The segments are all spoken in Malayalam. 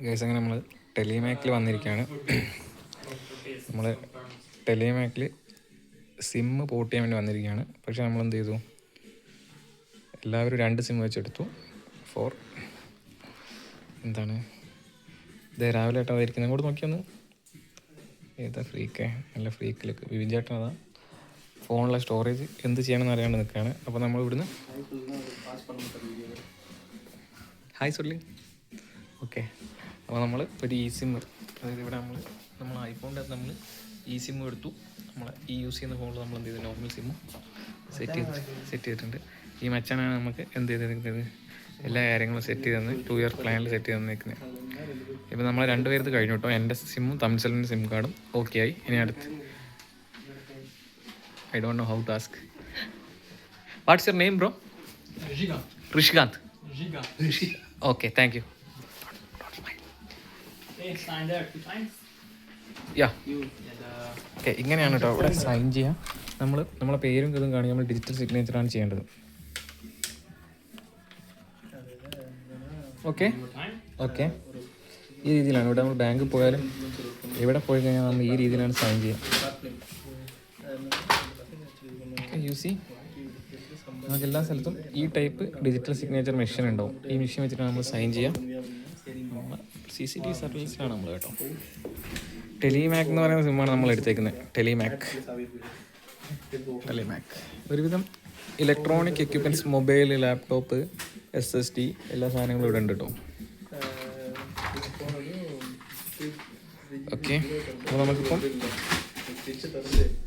ഗൈസ് അങ്ങനെ നമ്മൾ ടെലിമാക്കിൽ വന്നിരിക്കുകയാണ്. നമ്മൾ ടെലിമാക്കിൽ സിമ്മ് പോർട്ട് ചെയ്യാൻ വേണ്ടി വന്നിരിക്കുകയാണ്. പക്ഷേ നമ്മൾ എന്ത് ചെയ്തു, എല്ലാവരും 2 സിം വെച്ചെടുത്തു. എന്താണ് ഇത് രാവിലെ ഏട്ടാ ഇരിക്കുന്നത്, അങ്ങോട്ട് നോക്കിയൊന്ന്. ഏതാ ഫ്രീക്കേ, നല്ല ഫ്രീക്കിലേക്ക് വിവിൻ ചേട്ടൻ അതാ ഫോണിലെ സ്റ്റോറേജ് എന്ത് ചെയ്യണമെന്ന് അറിയാണ്ട് നിൽക്കുകയാണ്. അപ്പോൾ നമ്മൾ ഇവിടുന്ന് ഹായ് സൊല്ലി. ഓക്കെ, അപ്പോൾ നമ്മൾ ഒരു ഇ സിം, അതായത് ഇവിടെ നമ്മൾ ഐഫോണിൻ്റെ അകത്ത് നമ്മൾ ഇ സിം എടുത്തു. നമ്മൾ ഈ യൂസ് ചെയ്യുന്ന ഫോണിൽ നമ്മൾ എന്ത് ചെയ്തു, നോർമൽ സിമ്മും സെറ്റ് ചെയ്തിട്ടുണ്ട്. ഈ മച്ചാനാണ് നമുക്ക് എന്ത് ചെയ്തിരിക്കുന്നത്, എല്ലാ കാര്യങ്ങളും സെറ്റ് ചെയ്ത് തന്ന് 2 ഇയർ പ്ലാനിൽ സെറ്റ് ചെയ്ത് തന്നിരിക്കുന്നത്. ഇപ്പോൾ നമ്മൾ 2 പേരത് കഴിഞ്ഞു കേട്ടോ. എൻ്റെ സിമ്മും തമിഴ്സലിൻ്റെ സിം കാർഡും ഓക്കെ ആയി. ഇനി അടുത്ത് I don't know how to ask. What's your name bro? Rishikanth. Okay, thank you. Yeah okay, ഇങ്ങനെയാണ് കേട്ടോ ഇവിടെ സൈൻ ചെയ്യാം. നമ്മളെ പേരും ഇതും കാണിക്കാൻ നമ്മൾ ഡിജിറ്റൽ സിഗ്നേച്ചറാണ് ചെയ്യേണ്ടത്. ഓക്കെ ഓക്കെ, ഈ രീതിയിലാണ് ഇവിടെ നമ്മൾ ബാങ്കിൽ പോയാലും എവിടെ പോയി കഴിഞ്ഞാൽ നമ്മൾ ഈ രീതിയിലാണ് സൈൻ ചെയ്യുക. യു സി നമുക്ക് എല്ലാ സ്ഥലത്തും ഈ ടൈപ്പ് ഡിജിറ്റൽ സിഗ്നേച്ചർ മെഷീൻ ഉണ്ടാവും. ഈ മെഷീൻ വെച്ചിട്ടാണ് നമ്മൾ സൈൻ ചെയ്യാം. CCTV സർവീസിലാണ് നമ്മൾ കേട്ടോ. ടെലിമാക് എന്ന് പറയുന്ന സിമ്മാണ് നമ്മൾ എടുത്തേക്കുന്നത്. ടെലിമാക് ഒരുവിധം electronic equipments, mobile, laptop, SSD എല്ലാ സാധനങ്ങളും ഇവിടെ ഉണ്ട് കേട്ടോ. ഓക്കെ, അപ്പോൾ നമുക്കിപ്പം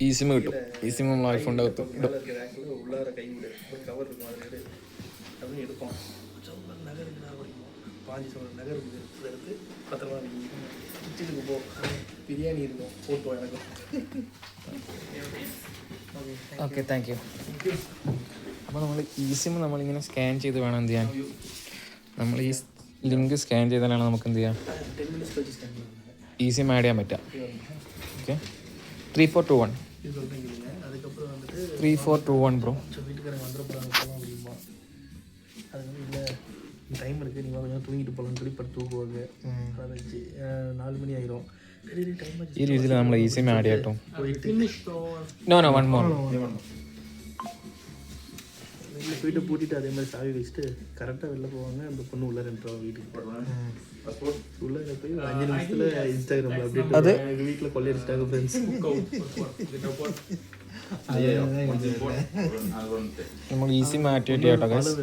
ഈ സിം കിട്ടും. ഈ സിം നമ്മൾ ഐഫോണിൻ്റെ അകത്ത് ഇടും. Okay, thank U. അപ്പോൾ നമ്മൾ ഈ സിം നമ്മളിങ്ങനെ സ്കാൻ ചെയ്ത് വേണം എന്ത് ചെയ്യാൻ. നമ്മൾ ഈ ലിങ്ക് സ്കാൻ ചെയ്താലാണ് നമുക്ക് എന്ത് ചെയ്യാം, ഈ സിം ആഡ് ചെയ്യാൻ പറ്റുക. Okay, 3421 3421 bro. டைம் இருக்குது, நீங்கள் கொஞ்சம் தூங்கிட்டு போகலாம், சொல்லி படுத்து தூக்குவாங்க. 4 மணி ஆயிரும். ഈ രീതിയിൽ നമ്മൾ ഈ സിം ആഡ് ചെയ്യട്ടോ. No one more. வீட்டை பூட்டிட்டு அதே மாதிரி சாவி வச்சுட்டு கரெக்டாக வெளில போவாங்க. அந்த பொண்ணு உள்ள 2 வீட்டுக்கு போடுவாங்க. உள்ள போய் 5 நிமிஷத்தில் இன்ஸ்டாகிராமில் அப்டேட். அது எங்கள் வீட்டில் கொள்ளையடிச்சிட்டாங்க ஃப்ரெண்ட்ஸ். നമ്മൾ ഈ സിം ആക്ടിവേറ്റ് ചെയ്യട്ടോ ഗൈസ്.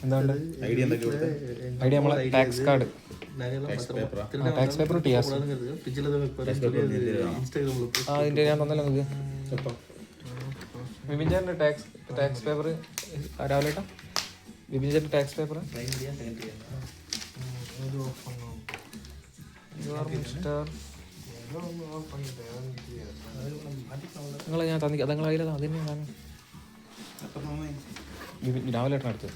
എന്താണ് ഐഡിയ നമ്മളെ tax card, tax paper, TRC. അതിൻ്റെ ഞാൻ തന്നല്ലോ നിങ്ങൾക്ക്. വിപിൻ ചേട്ടൻ്റെ ടാക്സ് പേപ്പർ രാവിലെ കേട്ടോ. വിപിൻ ചേട്ടൻ്റെ ടാക്സ് പേപ്പർ നിങ്ങളെ ഞാൻ തന്നി, അത് നിങ്ങൾ അതിലതാ, അത് തന്നെയാണ് രാവിലെ ഏട്ടൻ അടുത്തത്.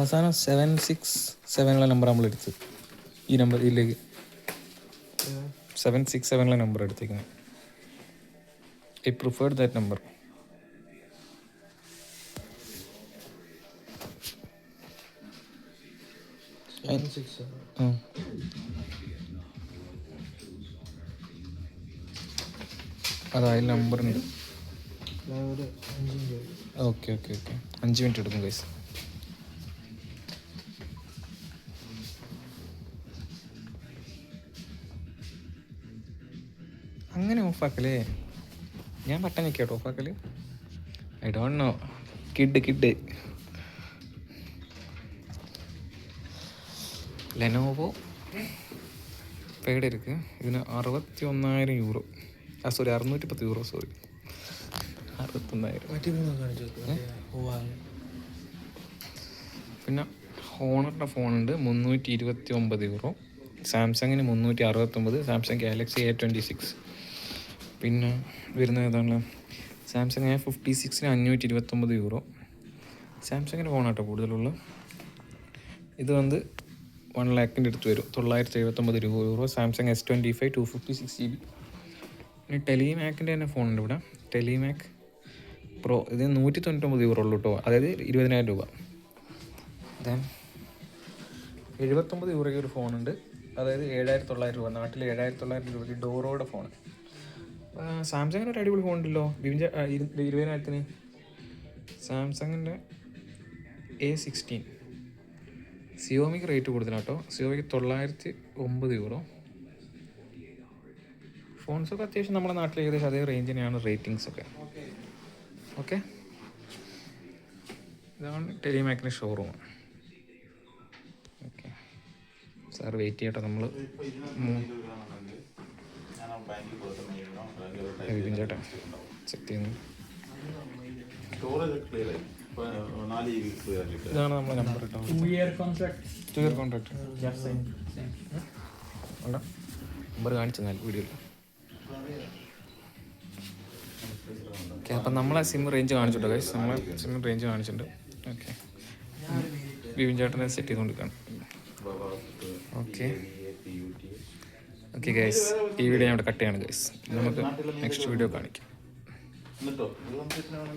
അവസാനം 767 നമ്പർ നമ്മൾ എടുത്ത്, ഈ നമ്പർ ഇതിലേക്ക് 767 നമ്പർ എടുത്തേക്കുന്നത്. I preferred that number. അതാ അതിൽ നമ്പറുണ്ട്. ഓക്കെ 5 മിനിറ്റ് എടുക്കും ഗൈസ്. അങ്ങനെ ഓഫാക്കലേ, ഞാൻ ബട്ടൺ ഞെക്കിയാട്ടോ ഓഫാക്കല്. I don't know. Kid Lenovo pad ഇருக்கு. ഇതിന് 61,000 യൂറോ. Sorry 610 euro. സോറി 61,000. പിന്നെ ഹോണറിൻ്റെ ഫോണുണ്ട് 329 യൂറോ. സാംസങ്ങിന് 369, Samsung Galaxy A26. പിന്നെ വരുന്നത് ഏതാണ്, സാംസങ് A56ന് 529 യൂറോ. സാംസങ്ങിൻ്റെ ഫോണാട്ടോ കൂടുതലുള്ള. ഇത് വന്ന് 1 ലാഖിൻ്റെ അടുത്ത് വരും, 979 യൂറോ. Samsung S25 256 GB. പിന്നെ ടെലിമാക്കിൻ്റെ തന്നെ ഫോണുണ്ട് ഇവിടെ, ടെലിമാക്ക് പ്രോ. ഇത് 199 യൂറോ ഉള്ളൂ കേട്ടോ, അതായത് 20,000 രൂപ. ദെൻ 79 യൂറോയ്ക്ക് ഒരു ഫോണുണ്ട്, അതായത് 7,900 രൂപ. നാട്ടിൽ 7,900 രൂപയ്ക്ക് ഡോറോയുടെ ഫോൺ. സാംസങ്ങിൻ്റെ ഒരു അടിപൊളി ഫോൺ ഉണ്ടല്ലോ 20,000-ന്. സാംസങ്ങിൻ്റെ A16. സിയോമിക്ക് rate കൂടുതലാട്ടോ, സിയോമിക്ക് 909 euro. ഫോൺസൊക്കെ അത്യാവശ്യം നമ്മുടെ നാട്ടിൽ ഏകദേശം അതേ റേഞ്ച് തന്നെയാണ് റേറ്റിങ്സൊക്കെ. ഓക്കെ, ഇതാണ് ടെലിമാക്കിൻ്റെ ഷോറൂം. ഓക്കെ സാർ വെയിറ്റ് ചെയ്യട്ടെ, നമ്മൾ വിപിൻ ചേട്ടാ ചെക്ക് ചെയ്യുന്നു. ഇതാണ് നമ്മളെ നമ്പർ കേട്ടോ. 2 year contract. 2 year contract. Just same. വേണ്ട, നമ്പർ കാണിച്ചെന്നാൽ വീഡിയോയിൽ. ഓക്കെ, അപ്പം നമ്മളെ സിം റേഞ്ച് കാണിച്ചിട്ടോ ഗൈസ്, നമ്മളെ സിം റേഞ്ച് കാണിച്ചിട്ടുണ്ട്. ഓക്കെ, വിപിൻ ചേട്ടനെ സെറ്റ് ചെയ്തുകൊണ്ടിരിക്കുകയാണ്. ഓക്കെ ഓക്കെ ഗൈസ്, ഈ വീഡിയോ ഞാൻ ഇവിടെ കട്ട് ചെയ്യാണ് ഗൈസ്. നമുക്ക് നെക്സ്റ്റ് വീഡിയോ കാണിക്കാം.